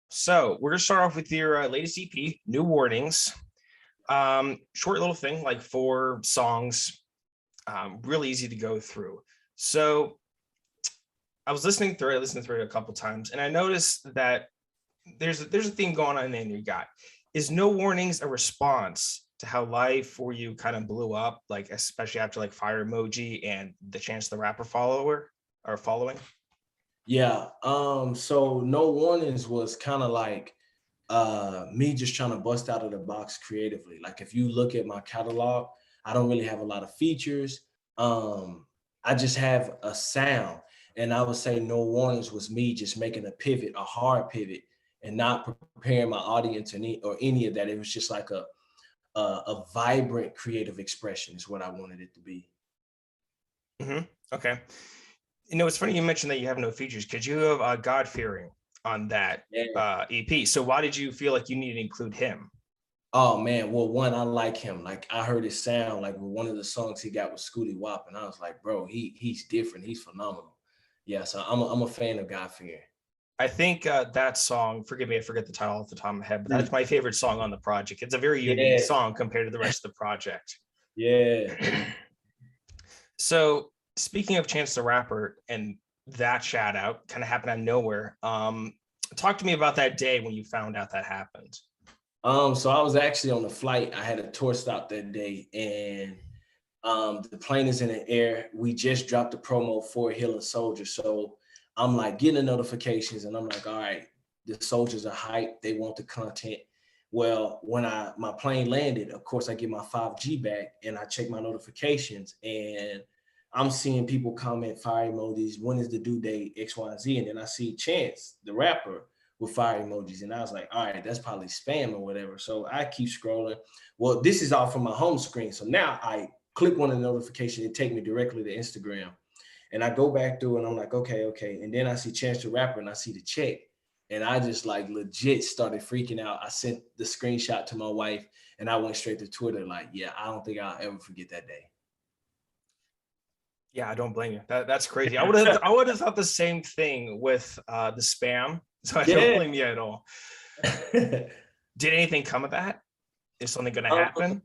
So we're gonna start off with your latest EP, New Warnings. Short little thing, like 4 songs, really easy to go through. So I was listening through it a couple times, and I noticed that there's a theme going on in your gut. Is No Warnings a response to how life for you kind of blew up, like especially after like Fire Emoji and the Chance the Rapper following? Yeah. So No Warnings was kind of like me just trying to bust out of the box creatively. Like if you look at my catalog, I don't really have a lot of features. I just have a sound. And I would say No Warnings was me just making a pivot, a hard pivot, and not preparing my audience or any of that. It was just like a vibrant creative expression is what I wanted it to be. Okay. You know, it's funny you mentioned that you have no features because you have God-Fearing on that EP. So why did you feel like you needed to include him? Oh man, well, one, I like him. Like I heard his sound, like with one of the songs he got with Scooty Wop, and I was like, bro, he's different. He's phenomenal. Yeah, so I'm a fan of God-Fearing. I think that song, forgive me, I forget the title off the top of my head, but that's my favorite song on the project. It's a very unique song compared to the rest of the project. Yeah. So speaking of Chance the Rapper and that shout out kind of happened out of nowhere. Talk to me about that day when you found out that happened. So I was actually on the flight. I had a tour stop that day, and the plane is in the air. We just dropped the promo for Healing Soldier. So I'm like getting the notifications, and I'm like, all right, the soldiers are hyped. They want the content. Well, when my plane landed, of course, I get my 5G back, and I check my notifications, and I'm seeing people comment fire emojis. When is the due date? X, Y, and Z. And then I see Chance, the rapper, with fire emojis. And I was like, all right, that's probably spam or whatever. So I keep scrolling. Well, this is all from my home screen. So now I click on the notification. It take me directly to Instagram. And I go back through and I'm like, okay. And then I see Chance the Rapper and I see the check. And I just like legit started freaking out. I sent the screenshot to my wife and I went straight to Twitter. Like, yeah, I don't think I'll ever forget that day. Yeah, I don't blame you. That's crazy. I would have thought the same thing with the spam. So I don't blame you at all. Did anything come of that? Is something going to happen?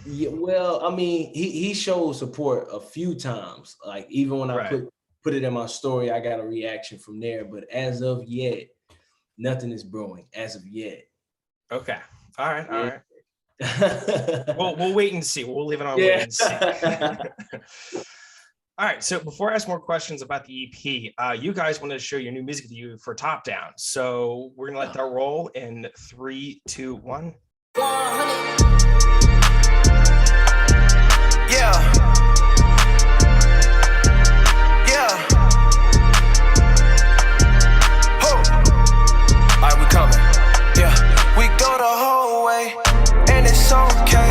Yeah, well, I mean, he showed support a few times. Like even when I put it in my story, I got a reaction from there. But as of yet, nothing is brewing. As of yet. Okay. All right. We'll wait and see. We'll leave it on wait and see. All right, so before I ask more questions about the EP, you guys wanted to show your new music video for Top Down. So we're gonna let that roll in 3, 2, 1. Yeah. Ho. All right, we coming. Yeah, we go the whole way, and it's okay.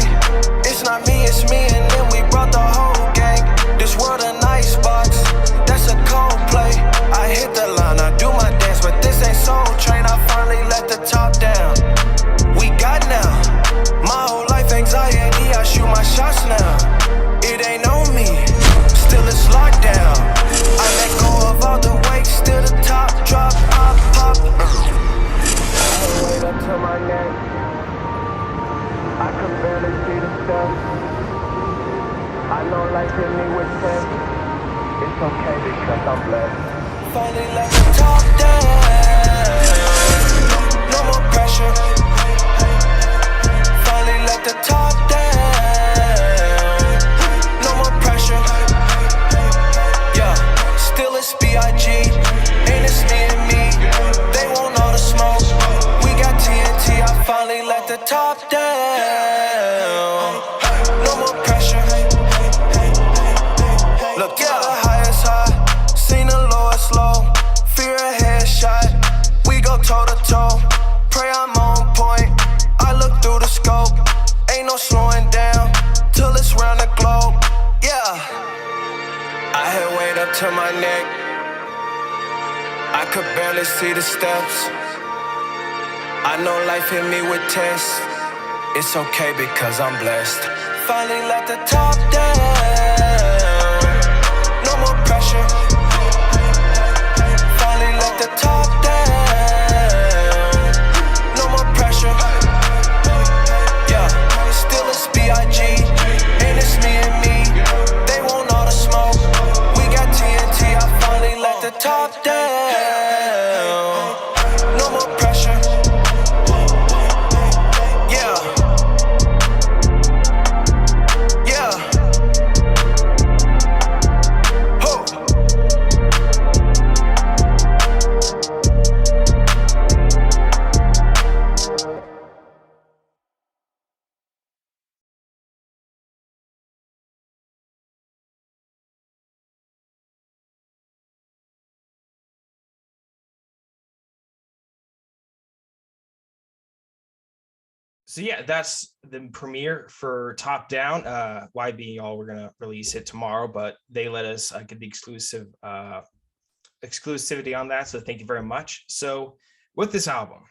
It's not me, it's me, and then we brought the whole gang. This world an icebox, that's a cold play. I hit the line, I do my dance, but this ain't Soul Train. I finally let the top down. We got now, my whole life anxiety, I shoot my shots now. It ain't on me, still it's locked down. I let go of all the weight, still the top drop, pop. I wait up to my neck, I can barely see the steps. I know life hit me with tests. It's okay because I'm blessed. Finally let the top down. No more pressure. Finally let the top down. No more pressure. Yeah, still it's B.I.G. And it's me and me. They want all the smoke. We got TNT. I finally let the top down. No more pressure. Look to the highest high, seen the lowest low. Fear a headshot, we go toe to toe. Pray I'm on point, I look through the scope. Ain't no slowing down, till it's round the globe. Yeah, I had weight up to my neck, I could barely see the steps. I know life hit me with tests. It's okay because I'm blessed. Finally let the top down. No more pressure. Finally let the top down. So yeah, that's the premiere for Top Down. YB All, we're gonna release it tomorrow, but they let us get the exclusivity on that. So thank you very much. So with this album,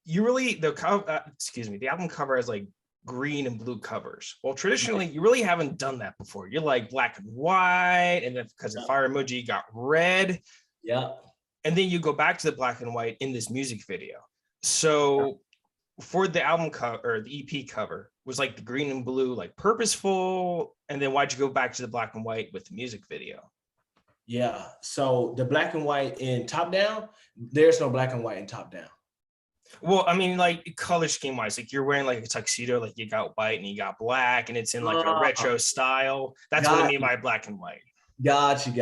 you really the album cover has like green and blue covers. Well, traditionally, you really haven't done that before. You're like black and white, and then because of fire emoji, you got red. Yeah. And then you go back to the black and white in this music video. So for the album cover or the EP cover, was like the green and blue like purposeful? And then why'd you go back to the black and white with the music video? Yeah. So the black and white in Top Down, there's no black and white in Top Down. Well, I mean, like color scheme wise, like you're wearing like a tuxedo, like you got white and you got black, and it's in like a retro style. That's what I mean by black and white. Got you.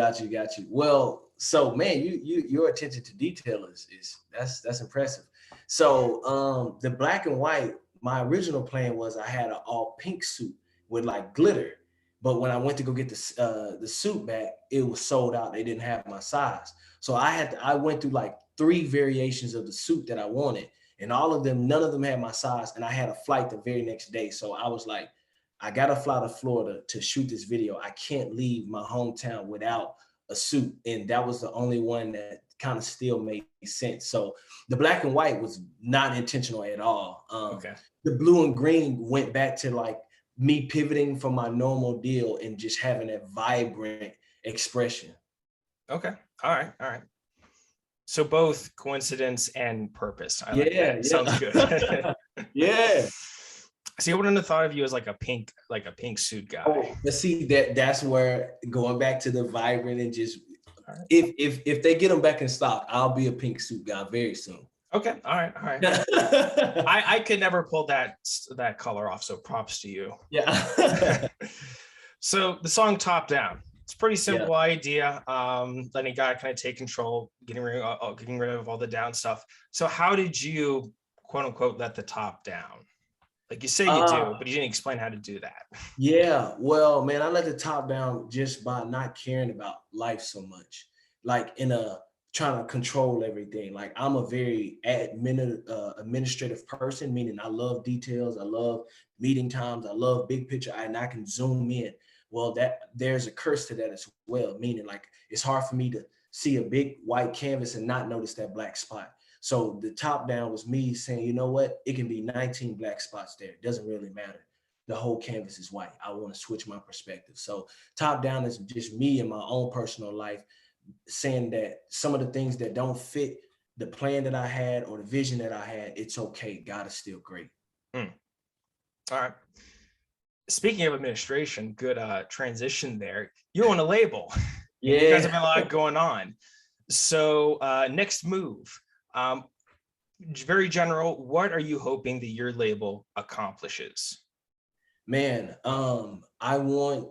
Well, so man, your attention to detail is that's impressive. So the black and white, my original plan was I had an all pink suit with like glitter, but when I went to go get the suit back, it was sold out. They didn't have my size, so I went through like 3 variations of the suit that I wanted, and none of them had my size, and I had a flight the very next day. So I was like, I gotta fly to Florida to shoot this video. I can't leave my hometown without a suit. And that was the only one that kind of still made sense. So the black and white was not intentional at all. Okay. The blue and green went back to like me pivoting from my normal deal and just having that vibrant expression. Okay. All right. So both coincidence and purpose. I like that. Sounds good. Yeah. See, I wouldn't have thought of you as like a pink suit guy. Oh, but see that's where going back to the vibrant and just if they get them back in stock, I'll be a pink suit guy very soon. Okay, all right. I could never pull that color off, so props to you. Yeah. So the song Top Down, it's a pretty simple idea. Letting God kind of take control, getting rid of all the down stuff. So how did you quote unquote let the top down? Like you say you do, but you didn't explain how to do that. Yeah, well, man, I let the top down just by not caring about life so much. Like trying to control everything. Like I'm a very administrative person, meaning I love details, I love meeting times, I love big picture, and I can zoom in. Well, there's a curse to that as well, meaning like it's hard for me to see a big white canvas and not notice that black spot. So the top down was me saying, you know what? It can be 19 black spots there. It doesn't really matter. The whole canvas is white. I want to switch my perspective. So top down is just me in my own personal life saying that some of the things that don't fit the plan that I had or the vision that I had, it's okay. God is still great. All right. Speaking of administration, good transition there. You're on a label. Yeah. You guys have a lot going on. So next move. Very general, what are you hoping that your label accomplishes? Man, I want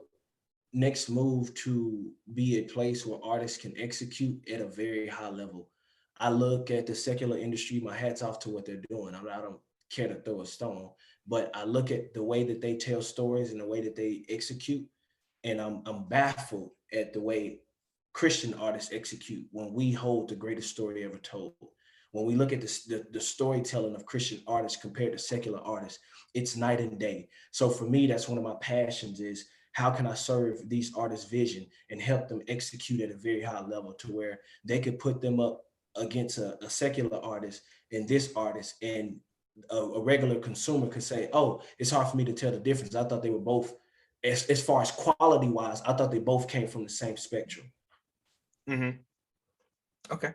next move to be a place where artists can execute at a very high level. I look at the secular industry, my hat's off to what they're doing. I don't care to throw a stone, but I look at the way that they tell stories and the way that they execute, and I'm baffled at the way Christian artists execute when we hold the greatest story ever told. When we look at the storytelling of Christian artists compared to secular artists, it's night and day. So for me, that's one of my passions is how can I serve these artists' vision and help them execute at a very high level to where they could put them up against a secular artist and this artist, and a regular consumer could say, oh, it's hard for me to tell the difference. I thought they were both, as far as quality wise, I thought they both came from the same spectrum. Mm-hmm. Okay.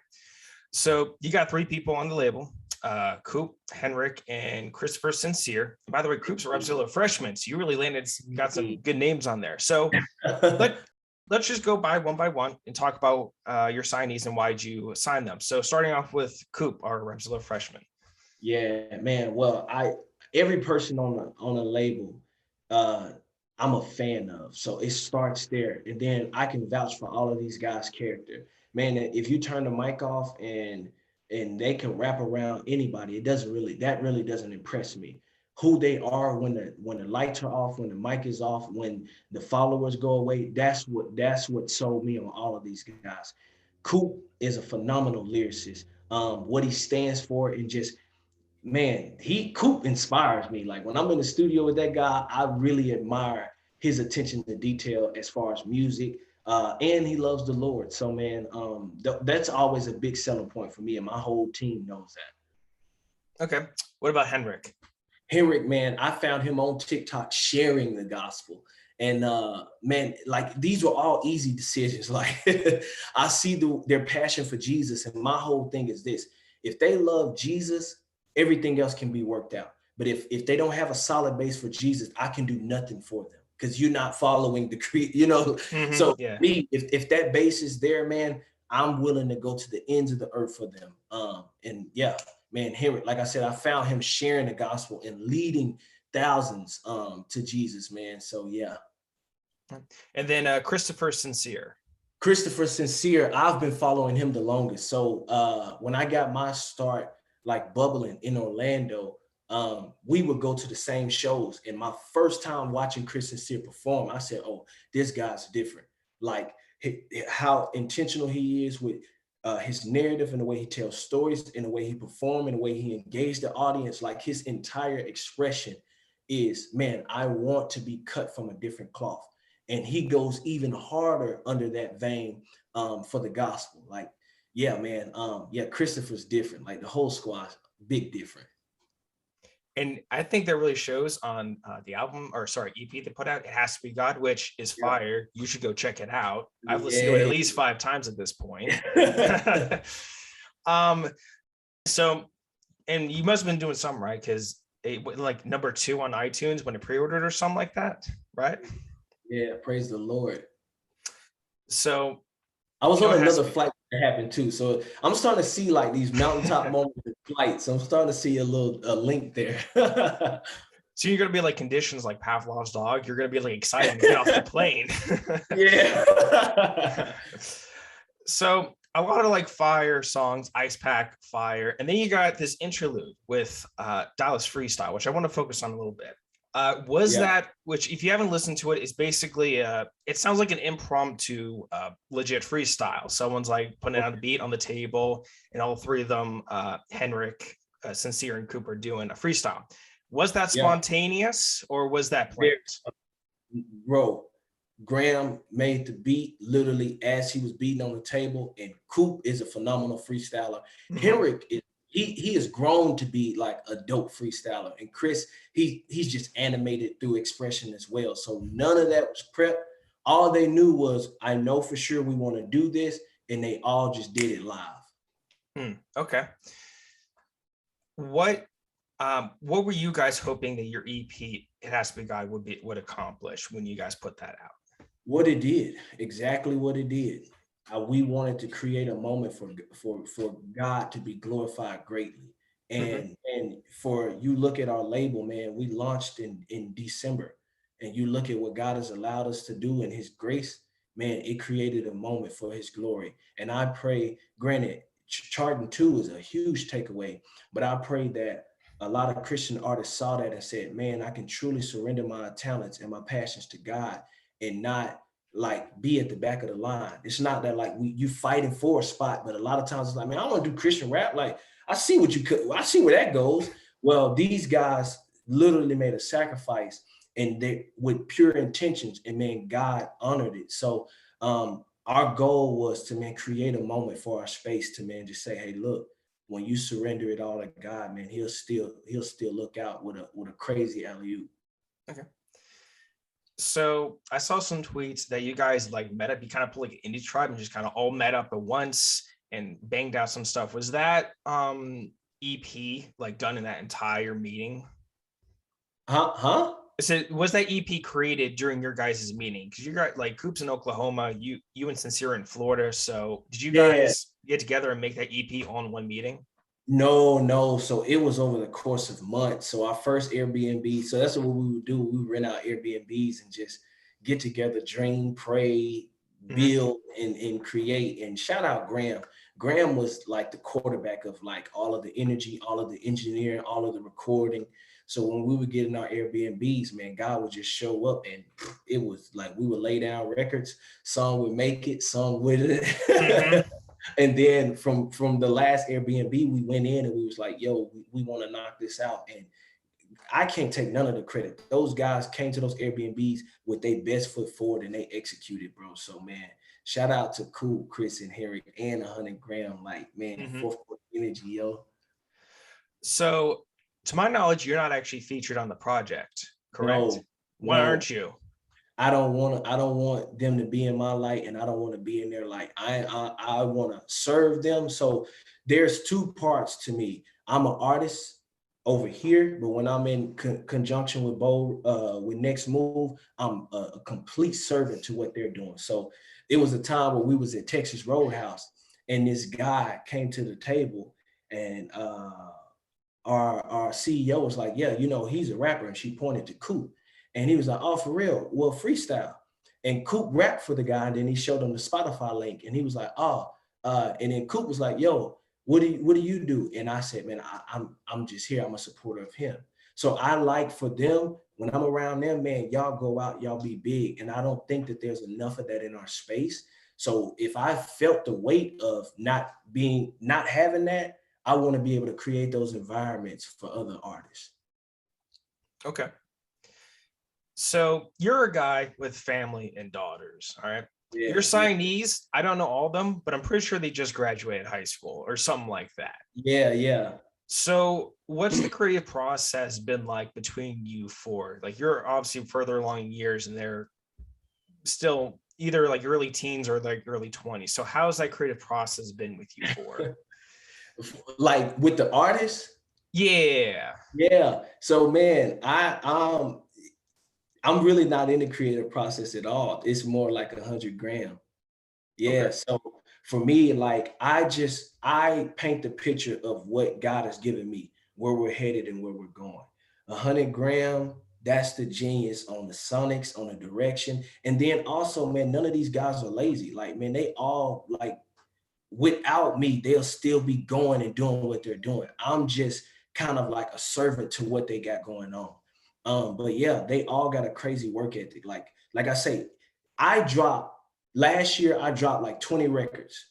So you got 3 people on the label, Coop, Henrik, and Christopher Sincere. By the way, Coop's a Rapzilla freshman, so you really got some good names on there. So let's just go by one and talk about your signees and why'd you sign them. So starting off with Coop, our Rapzilla freshman. Yeah, man. Well, every person on the label, I'm a fan of. So it starts there, and then I can vouch for all of these guys' character. Man, if you turn the mic off and they can wrap around anybody, that really doesn't impress me. Who they are when the lights are off, when the mic is off, when the followers go away, that's what sold me on all of these guys. Coop is a phenomenal lyricist. What he stands for, and just man, Coop inspires me. Like when I'm in the studio with that guy, I really admire his attention to detail as far as music. And he loves the Lord. So man, that's always a big selling point for me, and my whole team knows that. Okay. What about Henrik? Henrik, man, I found him on TikTok sharing the gospel. And man, like these were all easy decisions. Like I see their passion for Jesus. And my whole thing is this: if they love Jesus, everything else can be worked out. But if they don't have a solid base for Jesus, I can do nothing for them because you're not following the creed, you know. Mm-hmm, So yeah. me, if that base is there, man, I'm willing to go to the ends of the earth for them. And yeah, man, Henrik, like I said, I found him sharing the gospel and leading thousands to Jesus, man. So yeah. And then Christopher Sincere. Christopher Sincere, I've been following him the longest. So when I got my start like bubbling in Orlando, we would go to the same shows. And my first time watching Chris Sincere perform, I said, oh, this guy's different. Like how intentional he is with his narrative and the way he tells stories and the way he performs and the way he engaged the audience. Like his entire expression is, man, I want to be cut from a different cloth. And he goes even harder under that vein for the gospel. Like, yeah, man. Yeah, Christopher's different. Like the whole squad's big different. And I think that really shows on the album, or sorry, EP they put out. It Has to Be God, which is fire. You should go check it out. I've listened to it at least 5 times at this point. So, and you must have been doing something, right? Because it went like number 2 on iTunes when it pre-ordered or something like that, right? Yeah, praise the Lord. So I was on another flight that happened too. So I'm starting to see like these mountaintop moments of flights. I'm starting to see a link there. So you're gonna be like conditions like Pavlov's dog. You're gonna be like excited to get off the plane. Yeah. So a lot of like fire songs, Ice Pack, fire, and then you got this interlude with Dallas Freestyle, which I want to focus on a little bit. That, which if you haven't listened to it, is basically it sounds like an impromptu legit freestyle. Someone's like putting out a beat on the table and all 3 of them, Henrik, Sincere, and Cooper, doing a freestyle. Was that spontaneous or was that planned? Bro, Graham made the beat literally as he was beating on the table, and Coop is a phenomenal freestyler. Mm-hmm. Henrik is he has grown to be like a dope freestyler, and Chris, he's just animated through expression as well. So none of that was prep. All they knew was, I know for sure we want to do this, and they all just did it live. Okay. What were you guys hoping that your EP, It Has to Be God, would accomplish when you guys put that out? What it did, exactly what it did. We wanted to create a moment for God to be glorified greatly. And for you look at our label, man, we launched in December, and you look at what God has allowed us to do in his grace, man, it created a moment for his glory. And I pray, granted, charting 2 is a huge takeaway, but I pray that a lot of Christian artists saw that and said, man, I can truly surrender my talents and my passions to God and not like be at the back of the line. It's not that like you fighting for a spot, but a lot of times it's like, man, I want to do Christian rap. Like I see I see where that goes. Well, these guys literally made a sacrifice, and they with pure intentions, and man, God honored it. So our goal was to, man, create a moment for our space to, man, just say, hey, look, when you surrender it all to God, man, he'll still look out with a crazy alley-oop. Okay. So I saw some tweets that you guys like met up, you kind of put like an indie tribe and just kind of all met up at once and banged out some stuff. Was that EP like done in that entire meeting? So was that EP created during your guys' meeting? Because you got like Coops in Oklahoma, you and Sincere in Florida. So did you guys get together and make that EP on one meeting? No. So it was over the course of months. So our first Airbnb, so that's what we would do. We would rent out Airbnbs and just get together, dream, pray, build, and create. And shout out Graham. Graham was like the quarterback of like all of the energy, all of the engineering, all of the recording. So when we would get in our Airbnbs, man, God would just show up, and it was like we would lay down records. Song would make it, song with it. And then from the last Airbnb, we went in and we was like, yo, we want to knock this out. And I can't take none of the credit. Those guys came to those Airbnbs with their best foot forward and they executed, bro. So man, shout out to Cool, Chris, and Harry, and 100 Graham. Like, man, fourth quarter energy, yo. So to my knowledge, you're not actually featured on the project, correct? Why aren't you? I don't want them to be in my light, and I don't want to be in their light. I want to serve them. So there's two parts to me. I'm an artist over here, but when I'm in conjunction with with Next Move, I'm a complete servant to what they're doing. So it was a time where we was at Texas Roadhouse, and this guy came to the table, and our CEO was like, yeah, you know, he's a rapper, and she pointed to Coop. And he was like, oh, for real? Well, freestyle. And Coop rapped for the guy, and then he showed him the Spotify link, and he was like, oh, and then Coop was like, yo, what do you do? And I said, man, I'm just here. I'm a supporter of him. So I like for them, when I'm around them, man, y'all go out, y'all be big. And I don't think that there's enough of that in our space. So if I felt the weight of not having that, I want to be able to create those environments for other artists. Okay. So you're a guy with family and daughters, all right? Yeah, Your signees, I don't know all of them, but I'm pretty sure they just graduated high school or something like that. Yeah. So what's the creative process been like between you four? Like, you're obviously further along in years and they're still either like early teens or like early 20s. So how's that creative process been with you four? Like with the artists? Yeah. So man, I'm really not in the creative process at all. It's more like 100 Graham. Yeah. Okay. So for me, like I paint the picture of what God has given me, where we're headed and where we're going. 100 Graham, that's the genius on the sonics, on the direction. And then also, man, none of these guys are lazy. Like, man, they all like, without me, they'll still be going and doing what they're doing. I'm just kind of like a servant to what they got going on. But yeah, they all got a crazy work ethic. Like I say, last year I dropped like 20 records,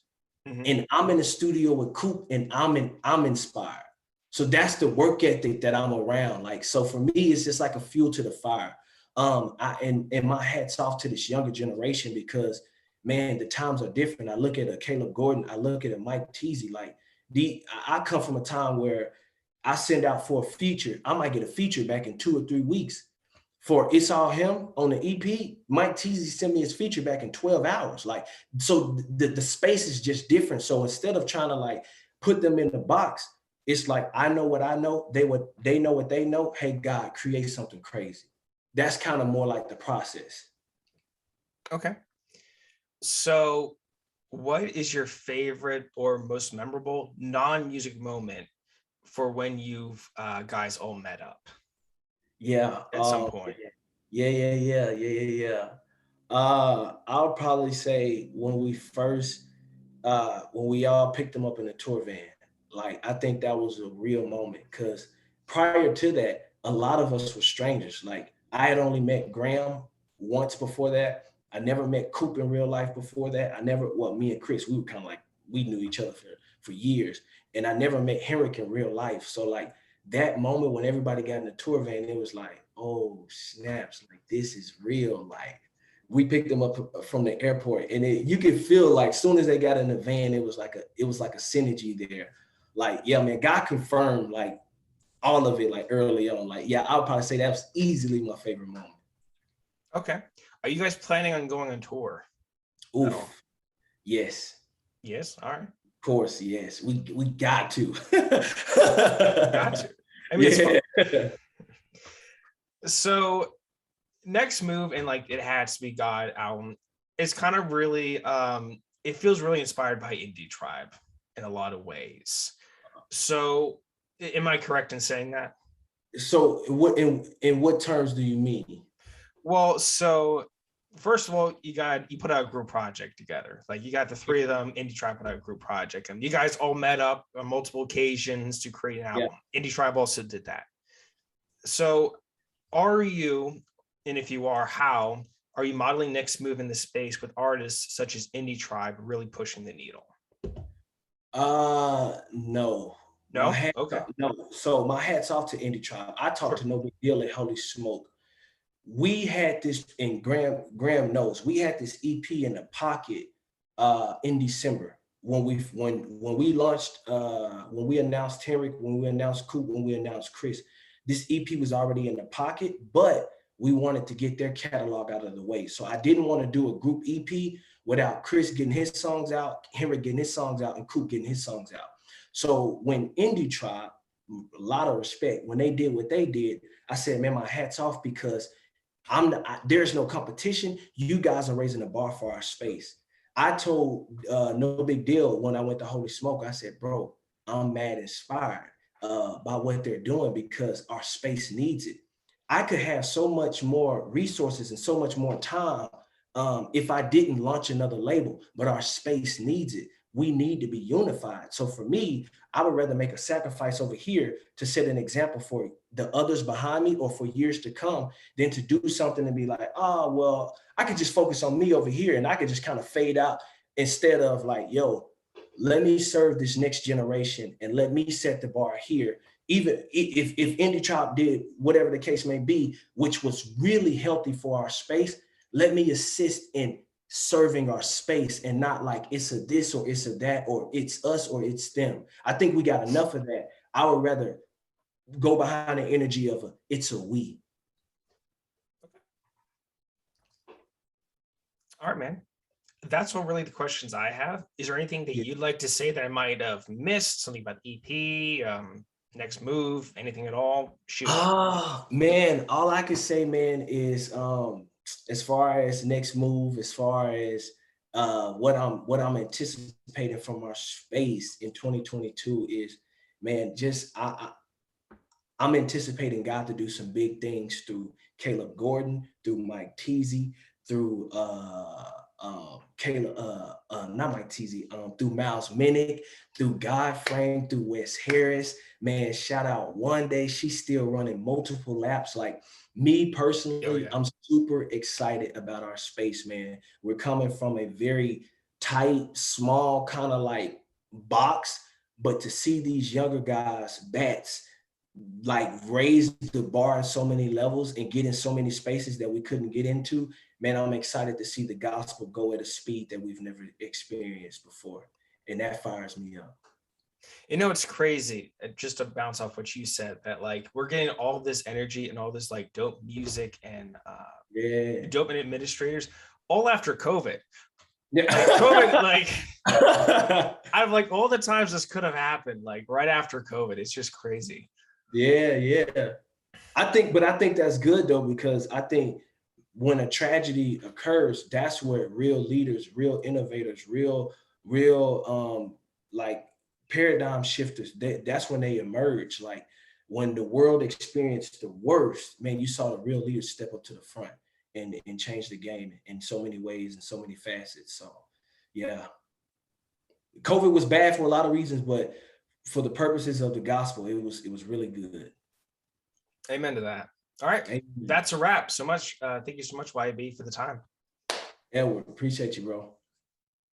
and I'm in the studio with Coop, and I'm inspired. So that's the work ethic that I'm around. Like, so for me, it's just like a fuel to the fire. And my hat's off to this younger generation, because man, the times are different. I look at a Caleb Gordon, I look at a Mike Teasy. Like, I come from a time where I send out for a feature. I might get a feature back in 2 or 3 weeks. For It's All Him on the EP, Mike Teasy sent me his feature back in 12 hours. Like, so the space is just different. So instead of trying to like put them in the box, it's like, I know what I know. They know what they know. Hey, God, create something crazy. That's kind of more like the process. Okay. So what is your favorite or most memorable non-music moment for when you've guys all met up? Yeah. At some point. Yeah. I'll probably say when we all picked them up in a tour van. Like, I think that was a real moment, because prior to that, a lot of us were strangers. Like, I had only met Graham once before that. I never met Coop in real life before that. Me and Chris, we were kind of like, we knew each other for years. And I never met Henrik in real life. So like that moment when everybody got in the tour van, it was like, oh snaps, like this is real. Like, we picked them up from the airport, and you could feel like as soon as they got in the van, it was like a synergy there. Like, yeah, man, God confirmed like all of it, like early on. Like, yeah, I'll probably say that was easily my favorite moment. Okay. Are you guys planning on going on tour? Oof. Yes. Yes. All right. Of course. Yes. We got to. Got to. I mean, yeah. It's fun. So Next Move and like It Has to Be God album is kind of really, it feels really inspired by Indie Tribe in a lot of ways. So am I correct in saying that? So what in what terms do you mean? Well, so first of all, you put out a group project together. Like, you got the three of them. Indie Tribe put out a group project, and you guys all met up on multiple occasions to create an album. Yeah. Indie Tribe also did that. So are you, and if you are, how are you modeling Next Move in the space with artists such as Indie Tribe really pushing the needle? No. No? Okay. No. So my hat's off to Indie Tribe. I talked to No Big Deal at Holy Smoke. We had this, and Graham knows, we had this EP in the pocket in December when we launched, when we announced Henrik, when we announced Coop, when we announced Chris. This EP was already in the pocket, but we wanted to get their catalog out of the way. So I didn't want to do a group EP without Chris getting his songs out, Henrik getting his songs out, and Coop getting his songs out. So when Indie Tribe, a lot of respect, when they did what they did, I said, man, my hat's off, because there's no competition. You guys are raising the bar for our space. I told No Big Deal when I went to Holy Smoke, I said, bro, I'm mad inspired by what they're doing, because our space needs it. I could have so much more resources and so much more time if I didn't launch another label, but our space needs it. We need to be unified. So for me, I would rather make a sacrifice over here to set an example for the others behind me or for years to come than to do something and be like, oh, well, I could just focus on me over here and I could just kind of fade out, instead of like, yo, let me serve this next generation and let me set the bar here. Even if Indie Tribe did whatever the case may be, which was really healthy for our space, let me assist in serving our space, and not like it's a this or it's a that, or it's us or it's them. I think we got enough of that. I would rather go behind the energy of it's a we. All right, man. That's what really the questions I have. Is there anything that you'd like to say that I might have missed? Something about EP, next move, anything at all? Shoot. Man, all I can say, man, is as far as next move, as far as what I'm anticipating from our space in 2022 is, man, just I'm anticipating God to do some big things through Caleb Gordon, through Mike Teasy, through not Mike Teasy, through Miles Minnick, through Godframe, through Wes Harris. Man, shout out One Day. She's still running multiple laps. Like, me personally, I'm super excited about our space, man. We're coming from a very tight, small kind of like box, but to see these younger guys, bats, like raise the bar in so many levels and get in so many spaces that we couldn't get into, man, I'm excited to see the gospel go at a speed that we've never experienced before. And that fires me up. You know, it's crazy, just to bounce off what you said, that like we're getting all this energy and all this like dope music and dope administrators all after COVID. Yeah, like COVID, like I've like all the times this could have happened, like right after COVID. It's just crazy. Yeah. I think that's good though, because I think when a tragedy occurs, that's where real leaders, real innovators, real like paradigm shifters, that's when they emerge. Like when the world experienced the worst, man, you saw the real leaders step up to the front and change the game in so many ways and so many facets. So yeah, COVID was bad for a lot of reasons, but for the purposes of the gospel, it was really good. Amen to that. All right. Amen. That's a wrap. So much. Thank you so much, YB, for the time. Edward, appreciate you, bro.